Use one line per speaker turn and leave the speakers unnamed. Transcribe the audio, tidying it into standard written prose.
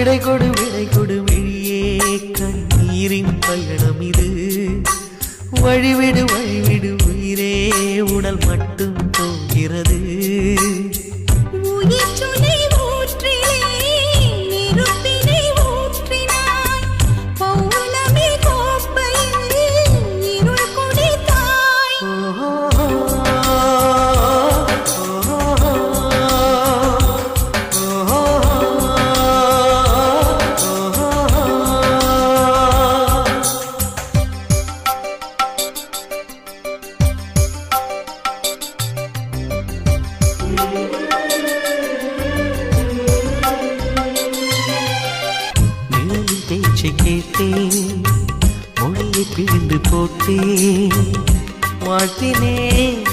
விடை கொடு விழியே கண்ணீரின் பயணம் இது வழிவிடு உயிரே உடல் மட்டும் போகிறது பேச்சை கேட்டேன் மொழியை பிழிந்து போட்டேன் வாழ்த்தினேன்